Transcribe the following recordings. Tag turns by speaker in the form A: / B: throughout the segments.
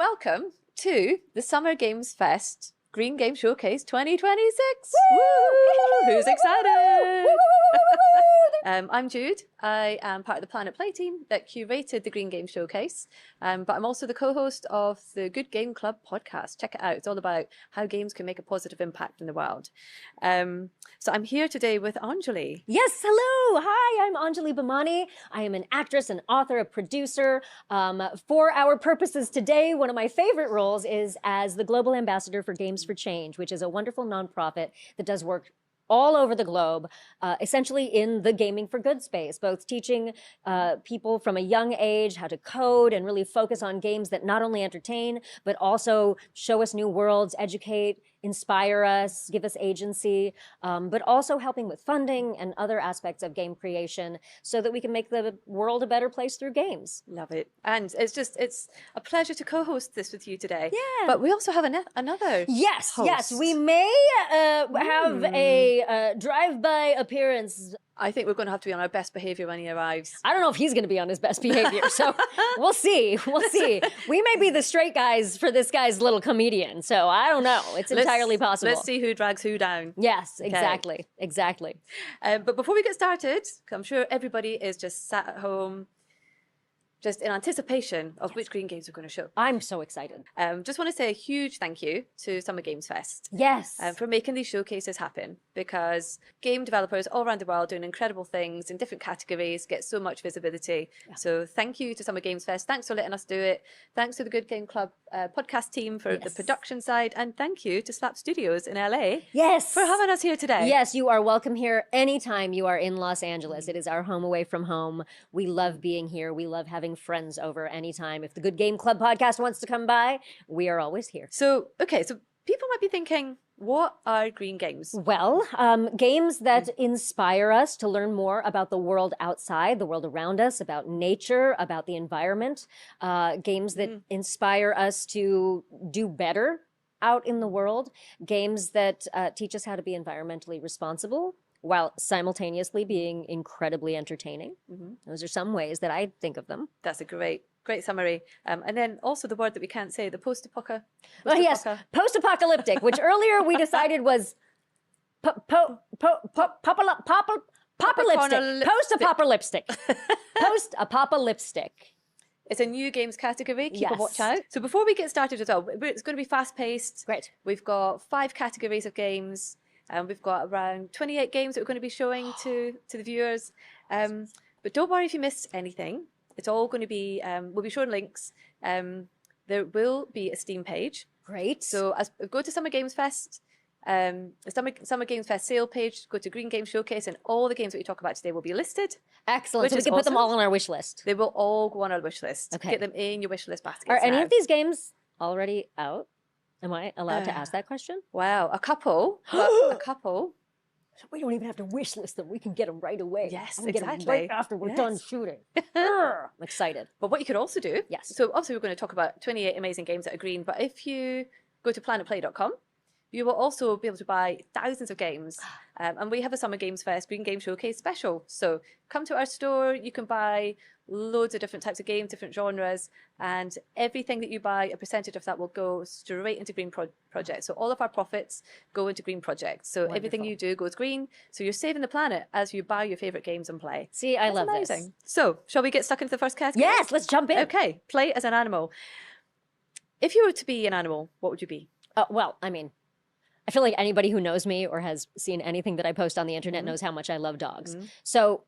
A: Welcome to the Summer Games Fest Green Game Showcase 2026.
B: Woo!
A: Woo! Who's excited?
B: Woo!
A: I'm Jude. I am part of the Planet Play team that curated the Green Game Showcase, but I'm also the co-host of the Good Game Club podcast. Check it out. It's all about how games can make a positive impact in the world. So I'm here today with Anjali.
B: Yes, hello. Hi, I'm Anjali Bhamani. I am an actress, an author, a producer. For our purposes today, one of my favorite roles is as the Global Ambassador for Games for Change, which is a wonderful nonprofit that does work all over the globe, essentially in the gaming for good space, both teaching people from a young age how to code and really focus on games that not only entertain, but also show us new worlds, educate, inspire us, give us agency, but also helping with funding and other aspects of game creation so that we can make the world a better place through games.
A: Love it. And it's a pleasure to co-host this with you today.
B: Yeah.
A: But we also have another
B: Yes,
A: host.
B: yes, we may have a drive-by appearance.
A: I think we're going to have to be on our best behavior when he arrives.
B: I don't know if he's going to be on his best behavior, so we'll see. We'll see. We may be the straight guys for this guy's little comedian, so I don't know. It's entirely possible.
A: Let's see who drags who down.
B: Yes,
A: Okay.
B: exactly, exactly.
A: But before we get started, 'cause I'm sure everybody is just sat at home, just in anticipation of which green games we're going to show.
B: I'm so excited.
A: Just want to say a huge thank you to Summer Games Fest.
B: Yes.
A: For making these showcases happen, because game developers all around the world doing incredible things in different categories get so much visibility.
B: Yeah.
A: So thank you to Summer Games Fest. Thanks for letting us do it. Thanks to the Good Game Club podcast team for the
B: Yes.
A: production side. And thank you to Slap Studios in LA
B: Yes.
A: for having us here today.
B: Yes, you are welcome here anytime you are in Los Angeles. It is our home away from home. We love being here. We love having friends over anytime. If the Good Game Club podcast wants to come by, we are always here.
A: So, okay, so people might be thinking, what are green games?
B: Well, games that inspire us to learn more about the world outside, the world around us, about nature, about the environment. Games that inspire us to do better out in the world. Games that teach us how to be environmentally responsible while simultaneously being incredibly entertaining. Those are some ways that I think of them.
A: That's a great summary. And then also the word that we can't say, the post-apocalyptic.
B: Well, yes, post-apocalyptic, which earlier we decided was post-apocalyptic. Post-apocalyptic.
A: It's a new games category. Keep a
B: Yes.
A: watch out. So before we get started as well, it's going to be fast-paced.
B: Great.
A: We've got 5 categories of games. And we've got around 28 games that we're going to be showing to the viewers. But don't worry if you missed anything. It's all going to be, we'll be showing links. There will be a Steam page.
B: Great.
A: So go to Summer Games Fest, the Summer Games Fest sale page, go to Green Game Showcase, and all the games that we talk about today will be listed.
B: Excellent.
A: Which
B: So we
A: is
B: can put them
A: awesome.
B: all on our wish list.
A: They will all go on our wish list.
B: Okay.
A: Get them in your wish list baskets.
B: Are any
A: now.
B: of these games already out? Am I allowed to ask that question?
A: Wow, a couple. A couple.
B: We don't even have to wish list them. We can get them right away.
A: Yes,
B: I can get them
A: exactly.
B: right after we're done
A: Yes.
B: shooting. I'm excited.
A: But what you could also do,
B: Yes.
A: so obviously we're going to talk about 28 amazing games that are green, but if you go to planetplay.com, you will also be able to buy thousands of games. And we have a Summer Games Fest Green Game Showcase special. So come to our store, you can buy loads of different types of games, different genres, and everything that you buy, a percentage of that will go straight into green projects. So all of our profits go into green projects. So everything you do goes green. So you're saving the planet as you buy your favorite games and play.
B: See, I
A: That's
B: love
A: amazing.
B: this.
A: So shall we get stuck into the first category?
B: Yes, let's jump in.
A: Okay, play as an animal. If you were to be an animal, what would you be?
B: Well, I mean, I feel like anybody who knows me or has seen anything that I post on the internet knows how much I love dogs. So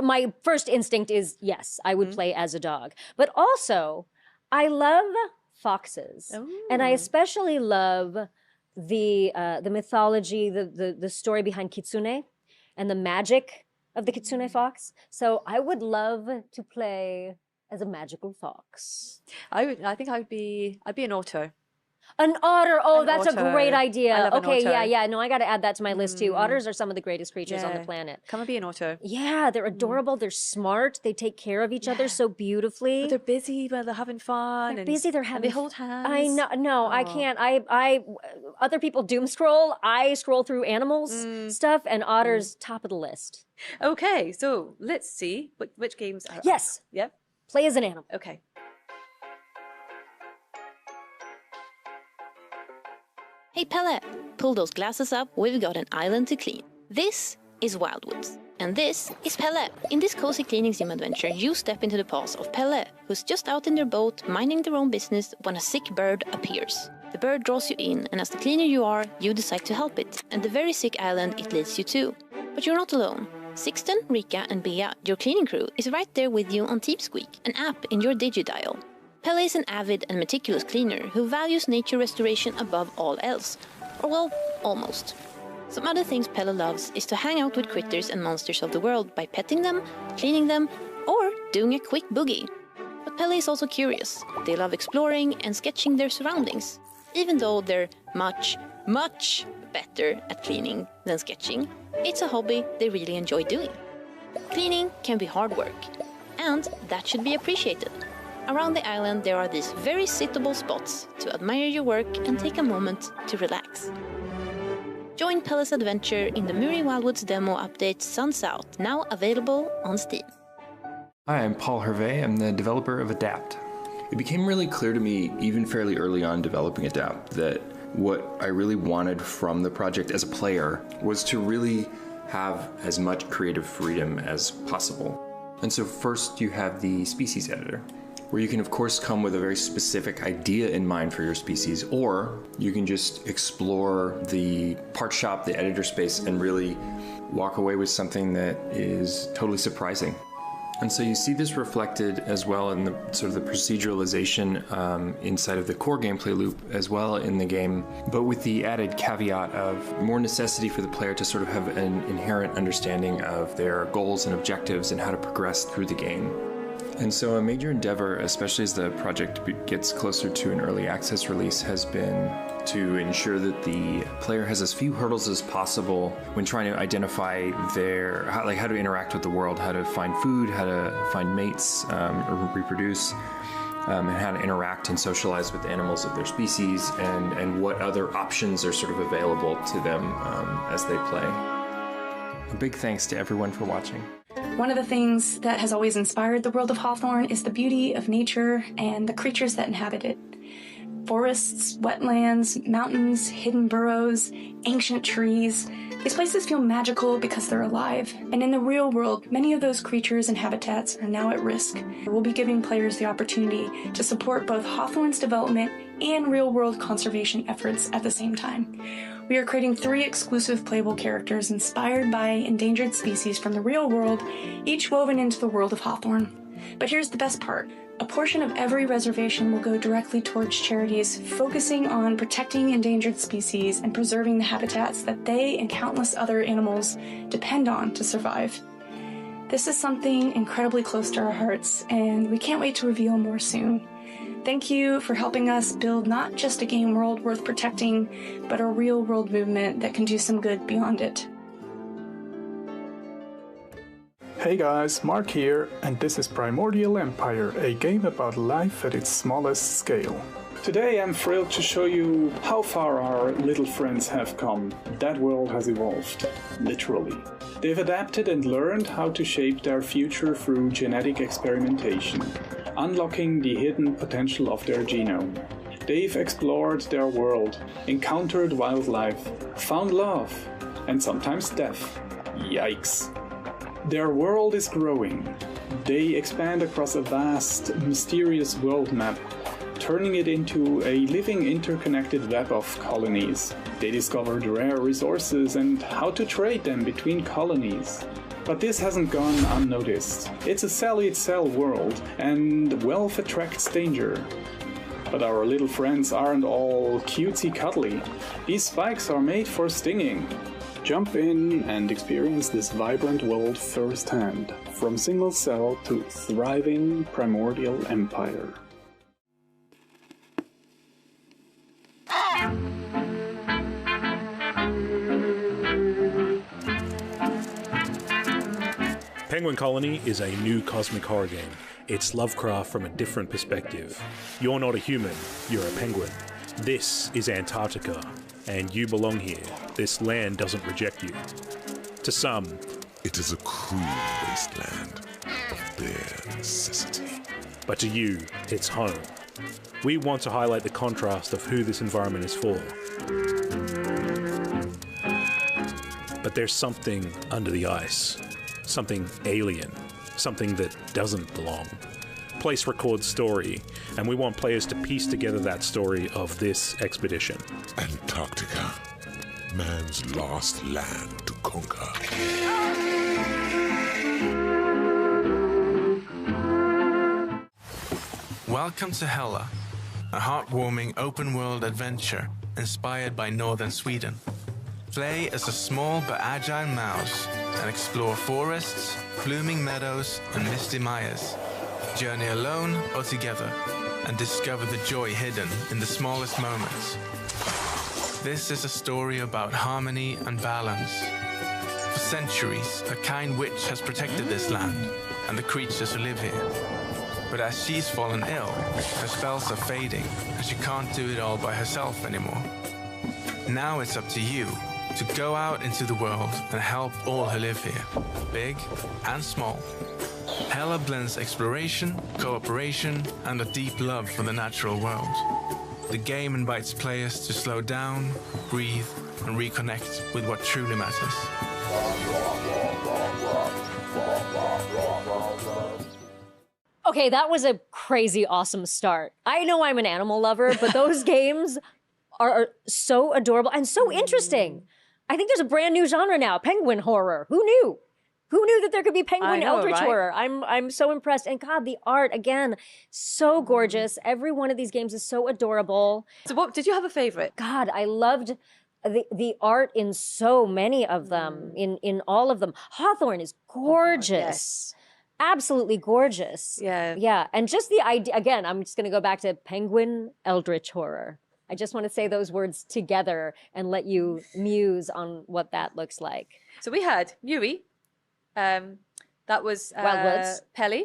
B: my first instinct is, yes, I would play as a dog. But also, I love foxes. And I especially love the mythology, the story behind kitsune and the magic of the kitsune fox. So I would love to play as a magical fox.
A: I think I'd be an otter.
B: An otter. Oh,
A: An
B: that's a
A: otter.
B: great
A: I
B: idea.
A: love an
B: Okay,
A: otter.
B: yeah. No, I got to add that to my list too. Otters are some of the greatest creatures on the
A: Yeah.
B: planet.
A: Come and be an otter.
B: Yeah, they're adorable. They're smart. They take care of each other so beautifully.
A: But they're busy, but they're having fun.
B: They're
A: and,
B: busy. They're
A: and
B: having.
A: they hold hands.
B: I know. No, I
A: Aw.
B: can't. Other people doom scroll. I scroll through animals stuff, and otters top of the list.
A: Okay, so let's see which games are.
B: Yes.
A: Yep.
B: Play as an animal.
A: Okay.
C: Hey Pelle, pull those glasses up, we've got an island to clean. This is Wildwoods. And this is Pelle. In this cozy cleaning sim adventure, you step into the paws of Pelle, who's just out in their boat, minding their own business, when a sick bird appears. The bird draws you in, and as the cleaner you are, you decide to help it, and the very sick island it leads you to. But you're not alone. Sixten, Rika, and Bea, your cleaning crew, is right there with you on TeamSqueak, an app in your digidial. Pelle is an avid and meticulous cleaner who values nature restoration above all else. Or well, almost. Some other things Pelle loves is to hang out with critters and monsters of the world by petting them, cleaning them, or doing a quick boogie. But Pelle is also curious. They love exploring and sketching their surroundings. Even though they're much, much better at cleaning than sketching, it's a hobby they really enjoy doing. Cleaning can be hard work, and that should be appreciated. Around the island there are these very sittable spots to admire your work and take a moment to relax. Join Pelle's adventure in the Muri Wildwoods demo update Suns Out, now available on Steam.
D: Hi, I'm Paul Hervé. I'm the developer of Adapt.
E: It became really clear to me, even fairly early on developing Adapt, that what I really wanted from the project as a player was to really have as much creative freedom as possible. And so first you have the species editor, where you can of course come with a very specific idea in mind for your species, or you can just explore the part shop, the editor space, and really walk away with something that is totally surprising. And so you see this reflected as well in the sort of the proceduralization inside of the core gameplay loop as well in the game, but with the added caveat of more necessity for the player to sort of have an inherent understanding of their goals and objectives and how to progress through the game. And so a major endeavor, especially as the project gets closer to an early access release, has been to ensure that the player has as few hurdles as possible when trying to identify how to interact with the world, how to find food, how to find mates or reproduce, and how to interact and socialize with the animals of their species, and what other options are sort of available to them as they play. A big thanks to everyone for watching.
F: One of the things that has always inspired the world of Hawthorne is the beauty of nature and the creatures that inhabit it. Forests, wetlands, mountains, hidden burrows, ancient trees. These places feel magical because they're alive. And in the real world, many of those creatures and habitats are now at risk. We'll be giving players the opportunity to support both Hawthorne's development and real-world conservation efforts at the same time. We are creating 3 exclusive playable characters inspired by endangered species from the real world, each woven into the world of Hawthorne. But here's the best part. A portion of every reservation will go directly towards charities focusing on protecting endangered species and preserving the habitats that they and countless other animals depend on to survive. This is something incredibly close to our hearts, and we can't wait to reveal more soon. Thank you for helping us build not just a game world worth protecting, but a real-world movement that can do some good beyond it.
G: Hey guys, Mark here, and this is Primordial Empire, a game about life at its smallest scale. Today I'm thrilled to show you how far our little friends have come. That world has evolved, literally. They've adapted and learned how to shape their future through genetic experimentation, unlocking the hidden potential of their genome. They've explored their world, encountered wildlife, found love, and sometimes death. Yikes. Their world is growing. They expand across a vast, mysterious world map, turning it into a living interconnected web of colonies. They discovered rare resources and how to trade them between colonies. But this hasn't gone unnoticed. It's a sell-eat-sell world, and wealth attracts danger. But our little friends aren't all cutesy cuddly. These spikes are made for stinging. Jump in and experience this vibrant world firsthand, from single cell to thriving primordial empire.
H: Penguin Colony is a new cosmic horror game. It's Lovecraft from a different perspective. You're not a human, you're a penguin. This is Antarctica, and you belong here. This land doesn't reject you. To some,
I: it is a cruel wasteland of bare necessity.
H: But to you, it's home. We want to highlight the contrast of who this environment is for. but there's something under the ice, something alien, something that doesn't belong. Place records story, and we want players to piece together that story of this expedition.
I: Antarctica, man's lost land to conquer.
J: Welcome to Hela, a heartwarming open-world adventure inspired by northern Sweden. Play as a small but agile mouse and explore forests, blooming meadows, and misty mares. Journey alone or together and discover the joy hidden in the smallest moments. This is a story about harmony and balance. For centuries, a kind witch has protected this land and the creatures who live here. But as she's fallen ill, her spells are fading and she can't do it all by herself anymore. Now it's up to you to go out into the world and help all who live here, big and small. Hela blends exploration, cooperation, and a deep love for the natural world. The game invites players to slow down, breathe, and reconnect with what truly matters.
B: Okay, that was a crazy awesome start. I know I'm an animal lover, but those games are so adorable and so interesting. I think there's a brand new genre now, penguin horror. Who knew? Who knew that there could be penguin eldritch horror? I'm so impressed. And God, the art, again, so gorgeous. Every one of these games is so adorable.
A: So what, did you have a favorite?
B: God, I loved the art in so many of them, in all of them. Hawthorne is gorgeous.
A: Yes.
B: Absolutely gorgeous.
A: Yeah.
B: Yeah. And just the idea, again, I'm just going to go back to penguin eldritch horror. I just want to say those words together and let you muse on what that looks like.
A: So we had Muri. That was
B: Wildwoods.
A: Pele.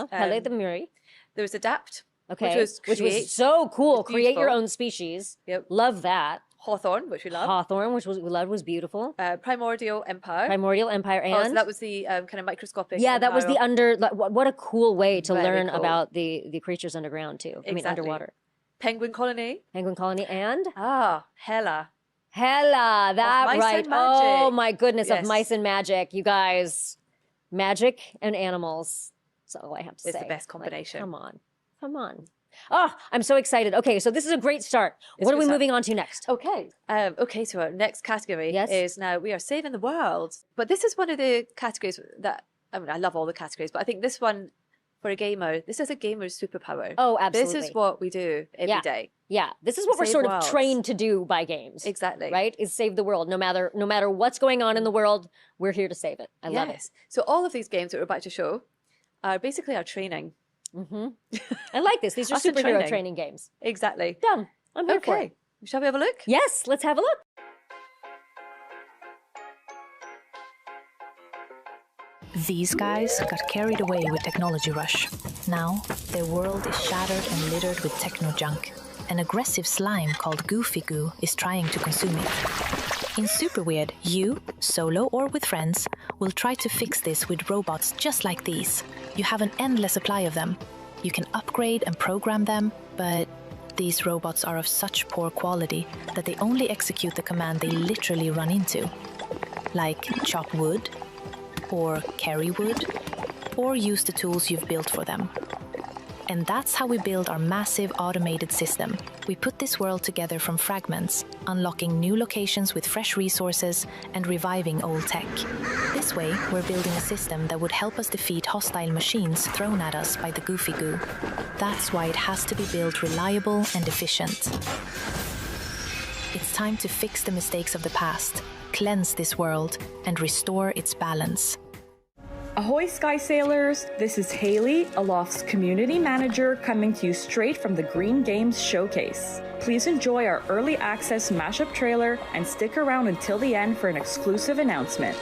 B: Pele the Muri.
A: There was Adapt.
B: Okay.
A: Which was
B: so cool. Create your
A: beautiful.
B: own species.
A: Yep.
B: Love that.
A: Hawthorne, which we love.
B: Hawthorne, which we loved, was beautiful.
A: Primordial Empire.
B: Primordial Empire, and
A: Oh, so that was the kind of microscopic.
B: yeah, that was the
A: empire.
B: what a cool way to
A: Very
B: learn
A: cool.
B: about the creatures underground too. I mean,
A: Exactly.
B: underwater.
A: Penguin Colony.
B: Penguin Colony and
A: Hela.
B: Hela, that
A: Mice
B: right.
A: and Magic.
B: Oh my goodness,
A: Yes.
B: of mice and magic. You guys, magic and animals. That's all I have to
A: It's
B: say.
A: the best
B: Like,
A: combination.
B: come on. Come on. Oh, I'm so excited. Okay, so this is a great start.
A: It's
B: What
A: a
B: are
A: good
B: we
A: start.
B: moving on to next?
A: Okay. Okay, so our next category is now we are saving the world. But this is one of the categories that, I mean, I love all the categories, but I think this one, for a gamer, this is a gamer's superpower.
B: Oh, absolutely.
A: This is what we do every day.
B: Yeah, this is what we're
A: Save
B: sort of
A: worlds.
B: trained to do by games.
A: Exactly.
B: Right? Is save the world. No matter what's going on in the world, we're here to save it. I love it.
A: So all of these games that we're about to show are basically our training.
B: I like this. These are
A: Us in
B: superhero training games.
A: Exactly.
B: Done. I'm here for
A: Okay.
B: it.
A: Shall we have a look?
B: Yes, let's have a look.
K: These guys got carried away with technology rush. Now, their world is shattered and littered with techno junk. An aggressive slime called Goofy Goo is trying to consume it. In Super Weird, you, solo or with friends, will try to fix this with robots just like these. You have an endless supply of them. You can upgrade and program them, but these robots are of such poor quality that they only execute the command they literally run into. Like chop wood, or carry wood, or use the tools you've built for them. And that's how we build our massive automated system. We put this world together from fragments, unlocking new locations with fresh resources and reviving old tech. This way, we're building a system that would help us defeat hostile machines thrown at us by the Goofy Goo. That's why it has to be built reliable and efficient. It's time to fix the mistakes of the past, cleanse this world, and restore its balance.
L: Ahoy Sky Sailors, this is Haley, Aloft's community manager, coming to you straight from the Green Games Showcase. Please enjoy our early access mashup trailer and stick around until the end for an exclusive announcement.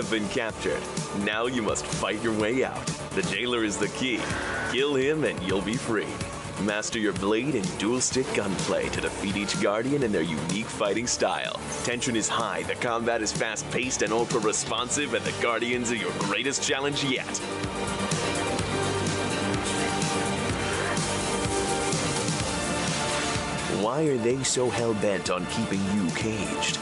M: have been captured. Now you must fight your way out. The jailer is the key. Kill him and you'll be free. Master your blade and dual-stick gunplay to defeat each guardian in their unique fighting style. Tension is high, the combat is fast-paced and ultra-responsive, and the guardians are your greatest challenge yet. Why are they so hell-bent on keeping you caged?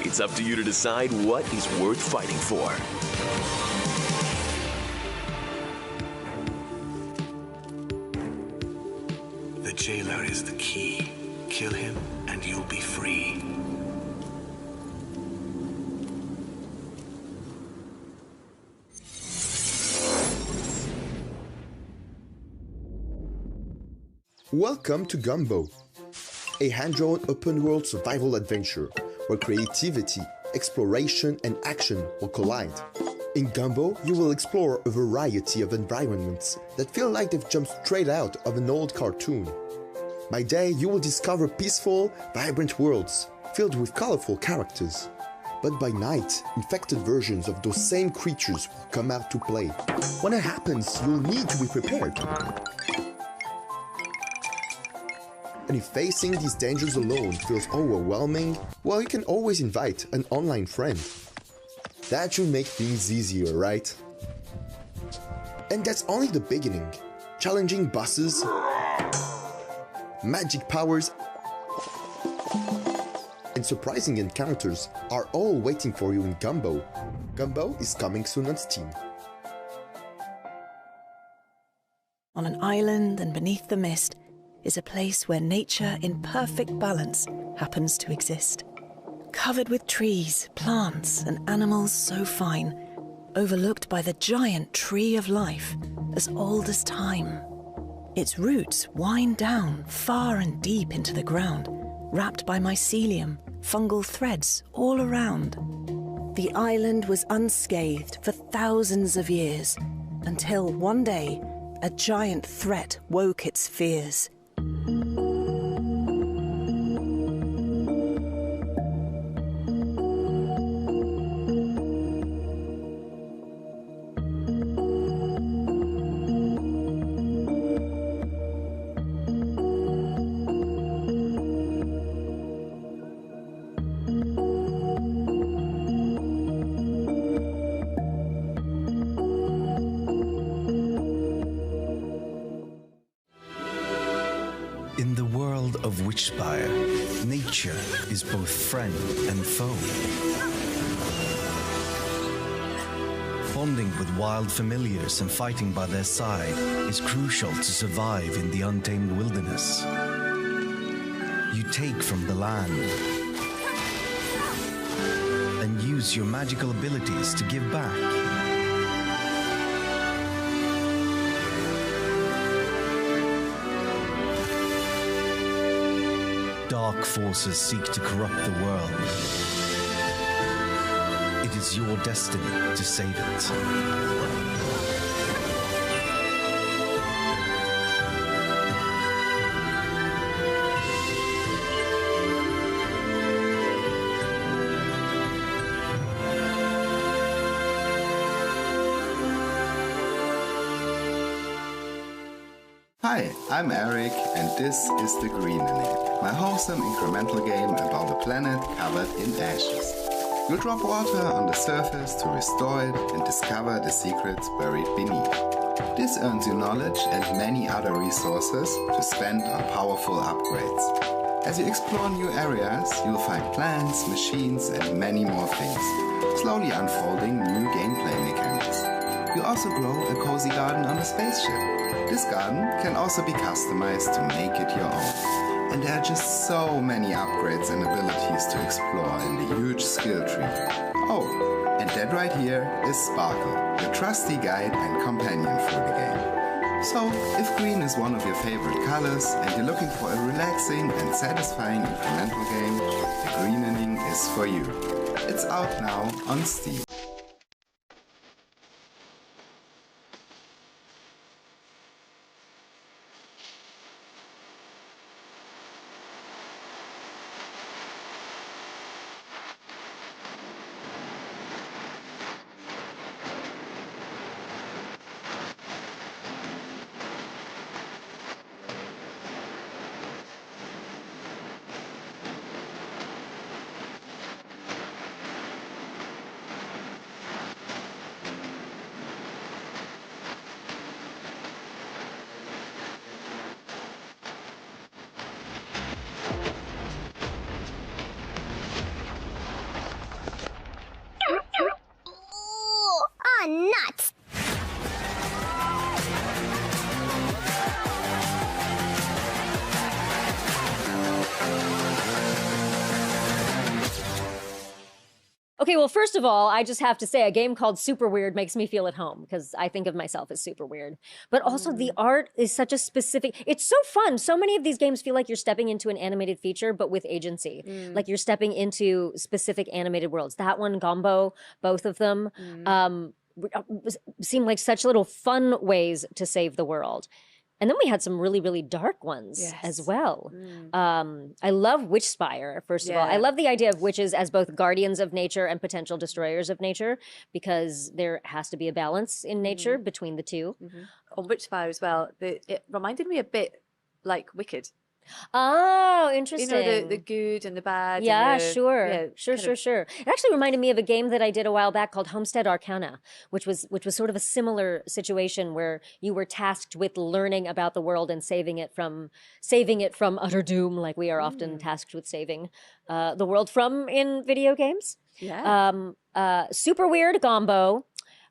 M: It's up to you to decide what is worth fighting for.
N: The jailer is the key. Kill him and you'll be free.
O: Welcome to Gumbo, a hand-drawn open-world survival adventure where creativity, exploration, and action will collide. In Gumbo, you will explore a variety of environments that feel like they've jumped straight out of an old cartoon. By day, you will discover peaceful, vibrant worlds filled with colorful characters. But by night, infected versions of those same creatures will come out to play. When it happens, you'll need to be prepared. And if facing these dangers alone feels overwhelming, well, you can always invite an online friend. That should make things easier, right? And that's only the beginning. Challenging bosses, magic powers, and surprising encounters are all waiting for you in Gumbo. Gumbo is coming soon on Steam.
P: On an island and beneath the mist is a place where nature in perfect balance happens to exist. Covered with trees, plants, and animals so fine, overlooked by the giant tree of life, as old as time. Its roots wind down far and deep into the ground, wrapped by mycelium, fungal threads all around. The island was unscathed for thousands of years, until one day, a giant threat woke its fears.
Q: In the world of Witchspire, nature is both friend and foe. Bonding with wild familiars and fighting by their side is crucial to survive in the untamed wilderness. You take from the land and use your magical abilities to give back. Dark forces seek to corrupt the world. It is your destiny to save it.
R: Hi, I'm Eric, and this is The Greenening, my wholesome incremental game about a planet covered in ashes. You drop water on the surface to restore it and discover the secrets buried beneath. This earns you knowledge and many other resources to spend on powerful upgrades. As you explore new areas, you'll find plants, machines, and many more things, slowly unfolding new gameplay mechanics. You also grow a cozy garden on a spaceship. This garden can also be customized to make it your own. And there are just so many upgrades and abilities to explore in the huge skill tree. Oh, and that right here is Sparkle, your trusty guide and companion through the game. So, if green is one of your favorite colors and you're looking for a relaxing and satisfying incremental game, The Greenening is for you. It's out now on Steam.
B: Okay, well, first of all, I just have to say a game called Super Weird makes me feel at home because I think of myself as super weird. But also the art is such a specific, it's so fun. So many of these games feel like you're stepping into an animated feature, but with agency. Like you're stepping into specific animated worlds. That one, Gombo, both of them, seem like such little fun ways to save the world. And then we had some really, really dark ones as well. I love Witchspire, first of all. I love the idea of witches as both guardians of nature and potential destroyers of nature, because there has to be a balance in nature between the two.
A: On Witchspire as well, it reminded me a bit like Wicked.
B: Oh, interesting.
A: You know, the good and the bad.
B: Yeah,
A: and the,
B: sure.
A: yeah,
B: Sure. It actually reminded me of a game that I did a while back called Homestead Arcana, which was sort of a similar situation where you were tasked with learning about the world and saving it from utter doom, like we are often tasked with saving the world from in video games.
A: Yeah.
B: Super Weird, Gombo.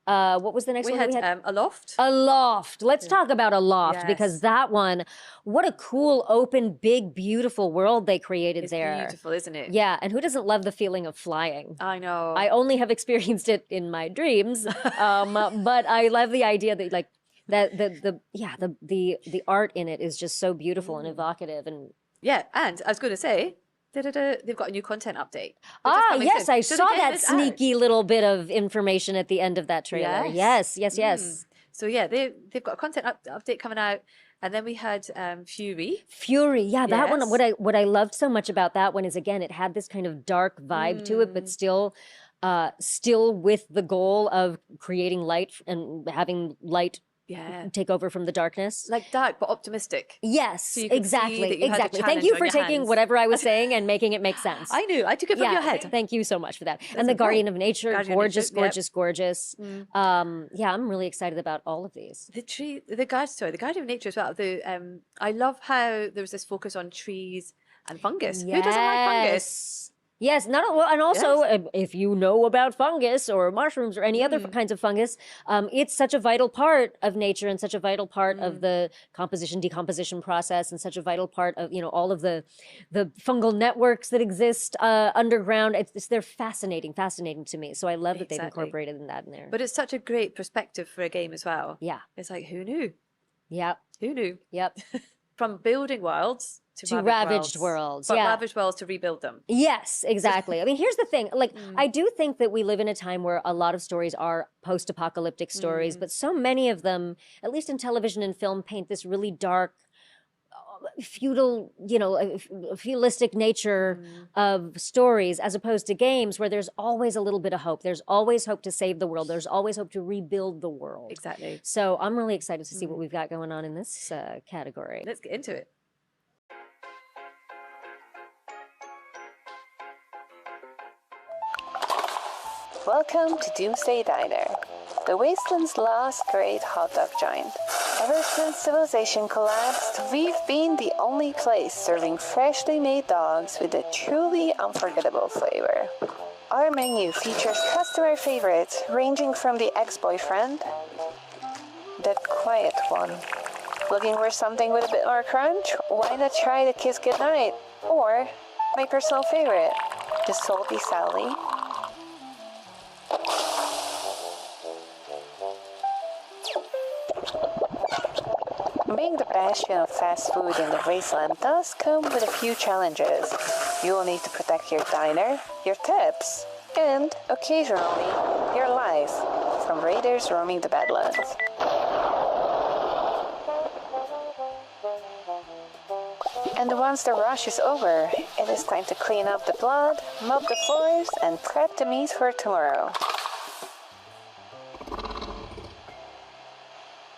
B: What was the next one?
A: We had Aloft.
B: Aloft. Let's talk about Aloft, because that one, what a cool, open, big, beautiful world they created there.
A: It's beautiful, isn't it?
B: Yeah, and who doesn't love the feeling of flying?
A: I know.
B: I only have experienced it in my dreams, but I love the idea that like that the art in it is just so beautiful and evocative and
A: and I was going to say. They've got a new content update.
B: Yes, I saw that sneaky little bit of information at the end of that trailer. Yes.
A: So yeah, they've got a content update coming out, and then we had Fury.
B: Yeah, that one. What I loved so much about that one is, again, it had this kind of dark vibe to it, but still with the goal of creating light and having light take over from the darkness.
A: Like dark, but optimistic.
B: Yes,
A: so exactly.
B: Thank you for taking whatever I was saying and making it make sense.
A: I knew. I took it from your head.
B: Thank you so much for that. And the Guardian of Nature, gorgeous. Yeah, I'm really excited about all of these.
A: The Guardian of Nature as well. I love how there was this focus on trees and fungus.
B: Yes.
A: Who doesn't like fungus?
B: Yes, and also if you know about fungus or mushrooms or any other kinds of fungus, it's such a vital part of nature and such a vital part of the decomposition process, and such a vital part of all of the fungal networks that exist underground. They're fascinating to me. So I love that they've incorporated that in there.
A: But it's such a great perspective for a game as well.
B: Yeah,
A: it's like, who knew?
B: Yeah,
A: who knew?
B: Yep.
A: From building worlds to
B: ravaged worlds.
A: But ravaged worlds to rebuild them.
B: Yes, exactly. I mean, here's the thing. Like, I do think that we live in a time where a lot of stories are post-apocalyptic stories, but so many of them, at least in television and film, paint this really dark, feudal, feudalistic nature of stories, as opposed to games where there's always a little bit of hope. There's always hope to save the world. There's always hope to rebuild the world.
A: Exactly.
B: So I'm really excited to see what we've got going on in this category.
A: Let's get into it.
S: Welcome to Doomsday Diner, the Wasteland's last great hot dog joint. Ever since civilization collapsed, we've been the only place serving freshly made dogs with a truly unforgettable flavor. Our menu features customer favorites ranging from the ex-boyfriend, that quiet one. Looking for something with a bit more crunch? Why not try the Kiss Goodnight? Or, my personal favorite, the Salty Sally. Being the bastion of fast food in the wasteland does come with a few challenges. You will need to protect your diner, your tips, and, occasionally, your life from raiders roaming the Badlands. And once the rush is over, it is time to clean up the blood, mop the floors, and prep the meat for tomorrow.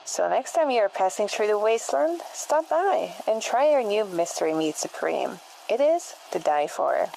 S: So next time you're passing through the wasteland, stop by and try our new Mystery Meat Supreme. It is to die for.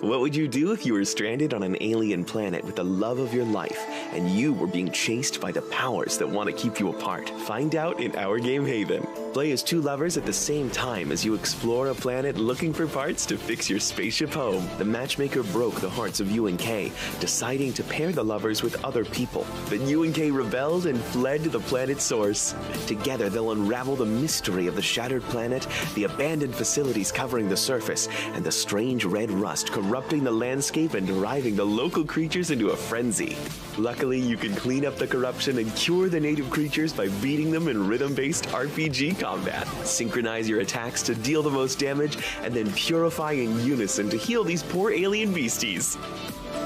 M: What would you do if you were stranded on an alien planet with the love of your life and you were being chased by the powers that want to keep you apart? Find out in our game Haven. Play as two lovers at the same time as you explore a planet looking for parts to fix your spaceship home. The matchmaker broke the hearts of you and Kay, deciding to pair the lovers with other people. But you and Kay rebelled and fled to the planet's source. Together, they'll unravel the mystery of the shattered planet, the abandoned facilities covering the surface, and the strange red rust corrupting the landscape and driving the local creatures into a frenzy. Luckily, you can clean up the corruption and cure the native creatures by beating them in rhythm-based RPG combat. Synchronize your attacks to deal the most damage, and then purify in unison to heal these poor alien beasties.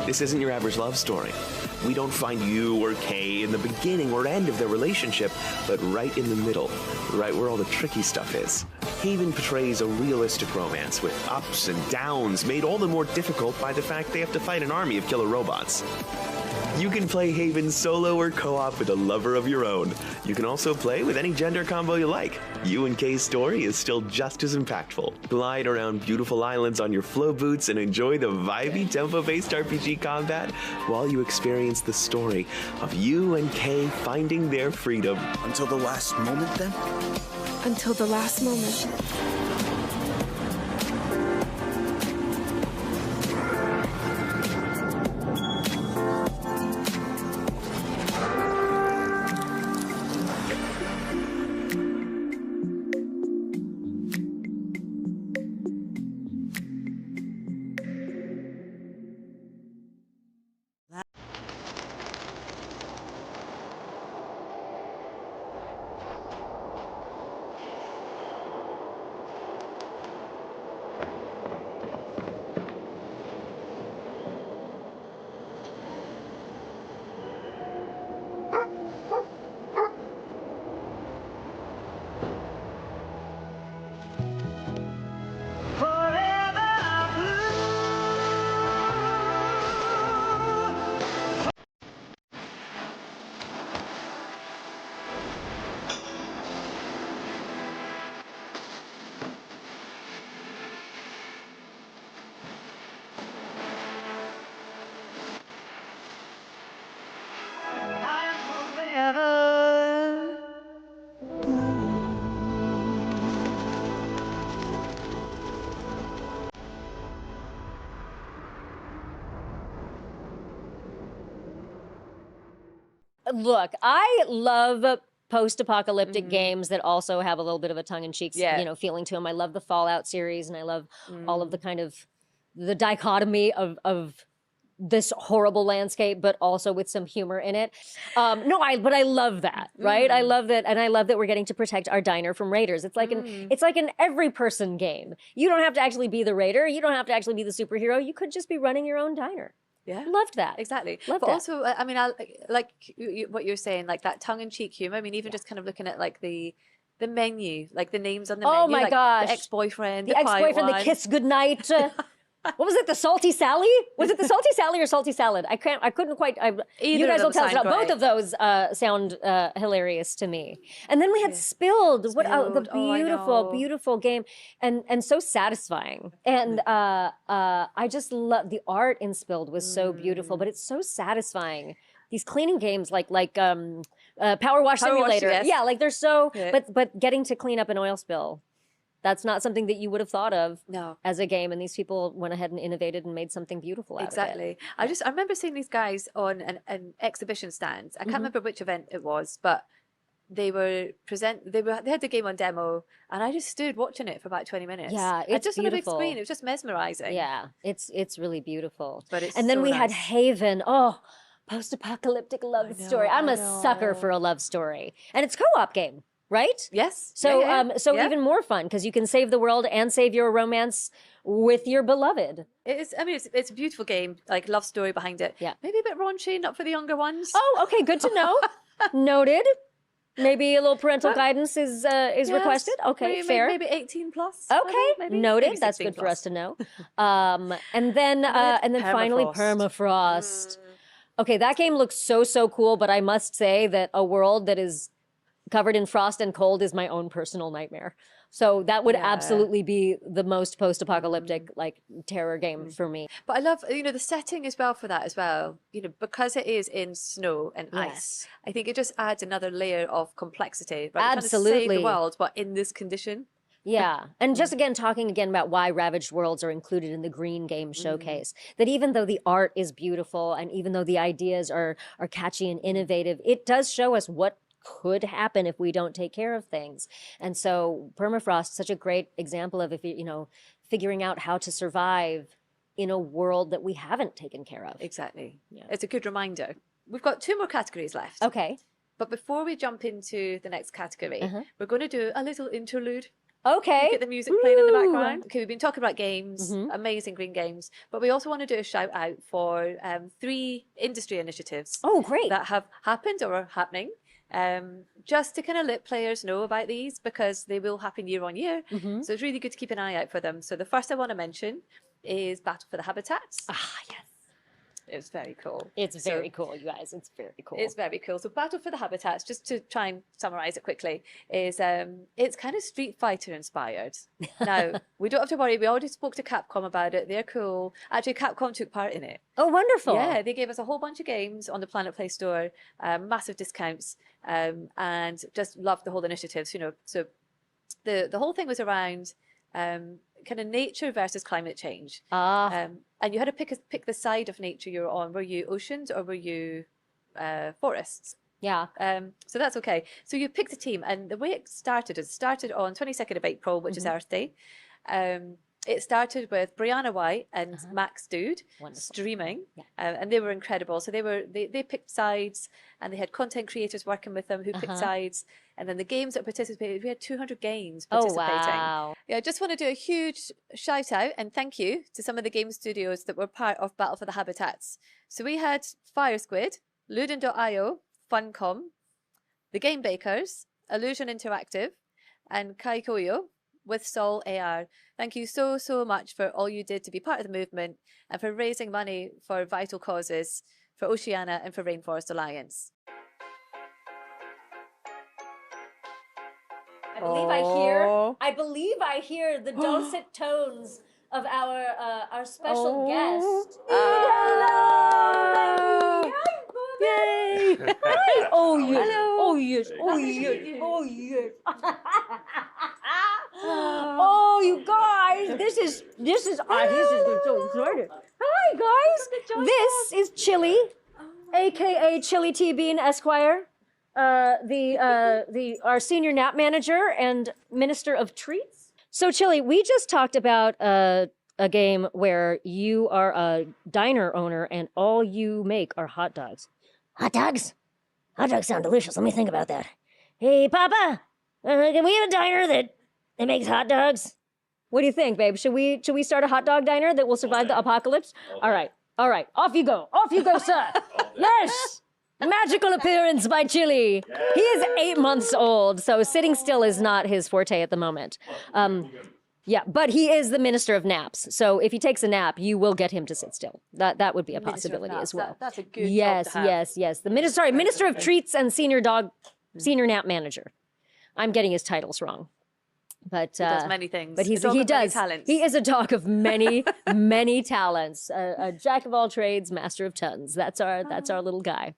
M: This isn't your average love story. We don't find you or Kay in the beginning or end of their relationship, but right in the middle, right where all the tricky stuff is. Haven portrays a realistic romance with ups and downs made all the more difficult by the fact they have to fight an army of killer robots. You can play Haven solo or co-op with a lover of your own. You can also play with any gender combo you like. You and Kay's story is still just as impactful. Glide around beautiful islands on your flow boots and enjoy the vibey tempo-based RPG combat while you experience the story of you and Kay finding their freedom.
N: Until the last moment, then?
T: Until the last moment.
B: Look, I love post-apocalyptic games that also have a little bit of a tongue-in-cheek, feeling to them. I love the Fallout series, and I love all of the kind of the dichotomy of this horrible landscape, but also with some humor in it. But I love that, right? I love that, and I love that we're getting to protect our diner from raiders. It's like an every-person game. You don't have to actually be the raider. You don't have to actually be the superhero. You could just be running your own diner.
A: Yeah,
B: loved that.
A: Exactly.
B: Loved
A: but
B: that.
A: also, I mean, I like what you're saying, like that tongue-in-cheek humor. I mean, even just kind of looking at like the menu, like the names on the menu.
B: Oh my gosh,
A: the ex-boyfriend,
B: the ex-boyfriend, the kiss goodnight. What was it? The Salty Sally? Was it the Salty Sally or Salty Salad? I couldn't quite. You guys will tell us. Both of those sound hilarious to me. And then we had Spilled. What the beautiful, beautiful game, and so satisfying. And I just love the art in Spilled was so beautiful, but it's so satisfying. These cleaning games like Power Wash Simulator.
A: Yes.
B: Yeah, like they're so. Yeah. But getting to clean up an oil spill. That's not something that you would have thought of as a game, and these people went ahead and innovated and made something beautiful out of it.
A: Exactly. I remember seeing these guys on an exhibition stand. I can't remember which event it was, but they had the game on demo, and I just stood watching it for about 20 minutes.
B: Yeah, it's
A: just
B: beautiful.
A: on a big screen. It was just mesmerizing.
B: Yeah, it's really beautiful.
A: But it's
B: and then
A: so
B: we had
A: nice.
B: Haven. Oh, post-apocalyptic love story. I'm a sucker for a love story, and it's co-op game. Right?
A: Yes.
B: So, even more fun because you can save the world and save your romance with your beloved.
A: It is. I mean, it's a beautiful game, like love story behind it.
B: Yeah.
A: Maybe a bit raunchy, not for the younger ones.
B: Oh, okay, good to know. Noted. Maybe a little parental guidance is requested. Okay, fair.
A: Maybe 18 plus.
B: Okay,
A: maybe.
B: Noted.
A: Maybe
B: That's good
A: plus.
B: for us to know. And then finally permafrost. Okay, that game looks so cool, but I must say that a world that is covered in frost and cold is my own personal nightmare. So that would
A: Yeah.
B: absolutely be the most post-apocalyptic like terror game for me.
A: But I love, the setting as well for that as well. Because it is in snow and ice,
B: Yes.
A: I think it just adds another layer of complexity. Right? You're trying to save
B: Absolutely.
A: the world, but in this condition.
B: Yeah. And just again, talking again about why Ravaged Worlds are included in the Green Game Showcase, that even though the art is beautiful and even though the ideas are catchy and innovative, it does show us what could happen if we don't take care of things. And so permafrost is such a great example of figuring out how to survive in a world that we haven't taken care of.
A: Exactly.
B: Yeah.
A: It's a good reminder. We've got 2 more categories left.
B: Okay.
A: But before we jump into the next category, we're going to do a little interlude.
B: Okay.
A: Get the music playing in the background. Okay, we've been talking about games, amazing green games, but we also want to do a shout out for 3 industry initiatives.
B: Oh, great.
A: That have happened or are happening. Just to kind of let players know about these because they will happen year on year. So it's really good to keep an eye out for them. So the first I want to mention is Battle for the Habitats.
B: Ah, yes.
A: It's very cool.
B: It's very cool, you guys. It's very cool.
A: It's very cool. So Battle for the Habitats, just to try and summarize it quickly, is it's kind of Street Fighter inspired. Now, we don't have to worry. We already spoke to Capcom about it. They're cool. Actually, Capcom took part in it.
B: Oh, wonderful.
A: Yeah, they gave us a whole bunch of games on the Planet Play store, massive discounts, and just loved the whole initiatives, So the whole thing was around kind of nature versus climate change. And you had to pick the side of nature you were on. Were you oceans or were you forests?
B: Yeah.
A: So that's okay. So you picked a team, and the way it started on 22nd of April, which is Earth Day. It started with Brianna White and Max Dude streaming, and they were incredible. So they picked sides, and they had content creators working with them who picked sides. And then the games that participated, we had 200 games participating.
B: Oh, wow.
A: Yeah, I just want to do a huge shout out and thank you to some of the game studios that were part of Battle for the Habitats. So we had Fire Squid, Ludin.io, Funcom, The Game Bakers, Illusion Interactive, and Kaikoyo with Sol AR. Thank you so, so much for all you did to be part of the movement and for raising money for vital causes for Oceania and for Rainforest Alliance.
B: I believe I hear the dulcet tones of our special guest. Hello! Yay! Hi! Oh yes! Hello. Oh yes! Oh yes! Oh yes! Oh, you guys! This is so exciting. Hi guys! This is Chili, aka Chili T Bean Esquire. Our senior nap manager and minister of treats. So Chili, we just talked about a game where you are a diner owner and all you make are hot dogs. Hot dogs? Hot dogs sound delicious. Let me think about that. Hey, Papa, can we have a diner that makes hot dogs? What do you think, babe? Should we start a hot dog diner that will survive the apocalypse? All right. Off you go, sir. Yes. Magical appearance by Chili. He is 8 months old, so sitting still is not his forte at the moment. Yeah, but he is the minister of naps. So if he takes a nap, you will get him to sit still. That would be a possibility as well.
A: That's a good
B: yes,
A: job to have.
B: yes. The minister of treats and senior nap manager. I'm getting his titles wrong. But
A: he does many things.
B: But he does.
A: Many talents.
B: He is a dog of many, many talents. A jack of all trades, master of tons. That's our little guy.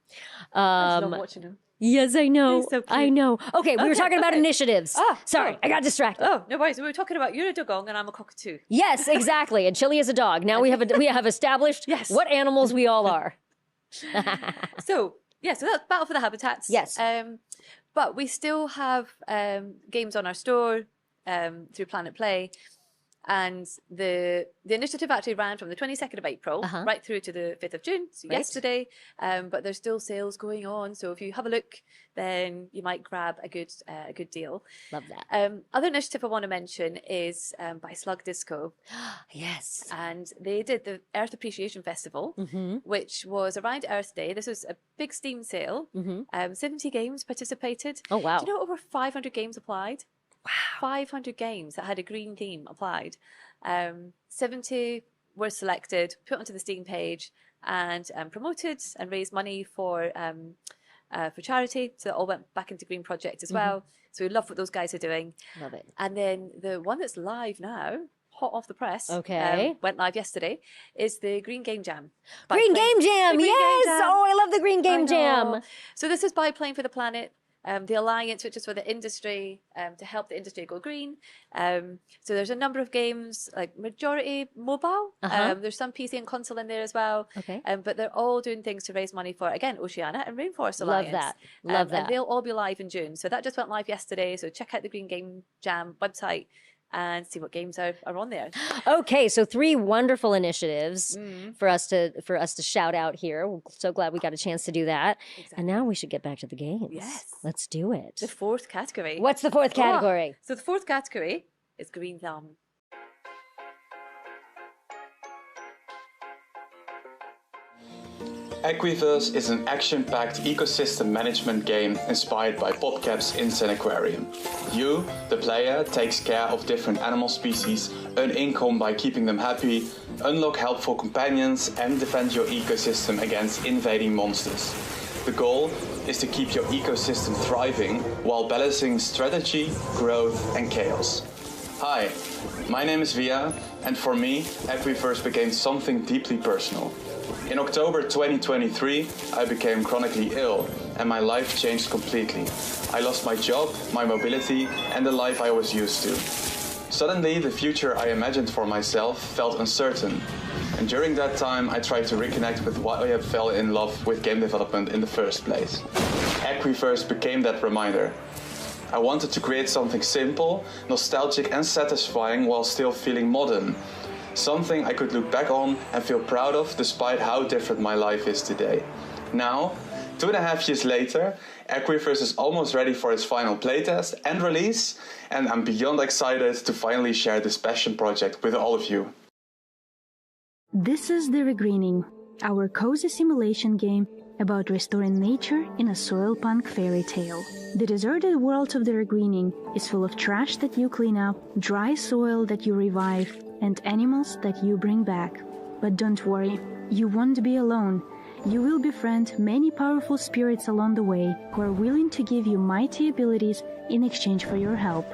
A: I just love watching him.
B: Yes, I know.
A: He's so cute.
B: I know. Okay, we were talking about initiatives. Sorry, I got distracted.
A: Oh, no worries. We were talking about you're a dogong and I'm a cockatoo.
B: Yes, exactly. And Chili is a dog. Now we have established what animals we all are.
A: So that's Battle for the Habitats.
B: Yes.
A: But we still have games on our store through Planet Play. And the initiative actually ran from the 22nd of April right through to the 5th of June, so yesterday. But there's still sales going on. So if you have a look, then you might grab a good deal.
B: Love that.
A: Other initiative I want to mention is by Slug Disco.
B: Yes.
A: And they did the Earth Appreciation Festival, which was around Earth Day. This was a big Steam sale. 70 games participated.
B: Oh, wow.
A: Do you know over 500 games applied? Wow. 500 games that had a green theme applied. 70 were selected, put onto the Steam page, and promoted and raised money for for charity. So it all went back into Green Project as well. So we love what those guys are doing.
B: Love it.
A: And then the one that's live now, hot off the press,
B: Okay.
A: went live yesterday, is the Green Game Jam.
B: Green Game Jam, yes! Oh, I love the Green Game Jam.
A: So this is by Playing for the Planet, the Alliance, which is for the industry, to help the industry go green. So there's a number of games, like majority mobile. There's some PC and console in there as well.
B: Okay.
A: But they're all doing things to raise money for, again, Oceania and Rainforest Alliance.
B: Love that. Love that.
A: And they'll all be live in June. So that just went live yesterday. So check out the Green Game Jam website and see what games are on there.
B: Okay, so 3 wonderful initiatives for us to shout out here. We're so glad we got a chance to do that. Exactly. And now we should get back to the games.
A: Yes.
B: Let's do it.
A: The 4th category.
B: What's the 4th category?
A: So the 4th category is Green Thumb.
U: Equiverse is an action-packed ecosystem management game inspired by PopCap's Insane Aquarium. You, the player, takes care of different animal species, earn income by keeping them happy, unlock helpful companions, and defend your ecosystem against invading monsters. The goal is to keep your ecosystem thriving while balancing strategy, growth, and chaos. Hi, my name is Via, and for me, Equiverse became something deeply personal. In October 2023, I became chronically ill, and my life changed completely. I lost my job, my mobility, and the life I was used to. Suddenly, the future I imagined for myself felt uncertain. And during that time, I tried to reconnect with why I fell in love with game development in the first place. Equiverse became that reminder. I wanted to create something simple, nostalgic, and satisfying while still feeling modern. Something I could look back on and feel proud of despite how different my life is today. Now, 2.5 years later, Equiverse is almost ready for its final playtest and release, and I'm beyond excited to finally share this passion project with all of you.
V: This is The Regreening, our cozy simulation game about restoring nature in a soil punk fairy tale. The deserted world of The Regreening is full of trash that you clean up, dry soil that you revive, and animals that you bring back. But don't worry, you won't be alone. You will befriend many powerful spirits along the way who are willing to give you mighty abilities in exchange for your help.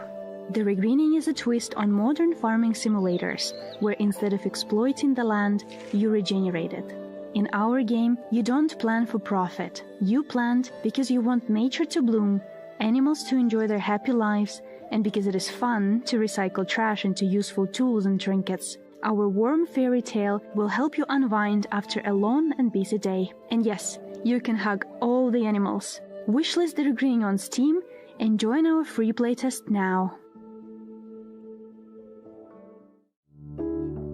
V: The Regreening is a twist on modern farming simulators, where instead of exploiting the land, you regenerate it. In our game, you don't plant for profit. You plant because you want nature to bloom, animals to enjoy their happy lives, and because it is fun to recycle trash into useful tools and trinkets. Our warm fairy tale will help you unwind after a long and busy day. And yes, you can hug all the animals. Wishlist The Regreening on Steam and join our free playtest now.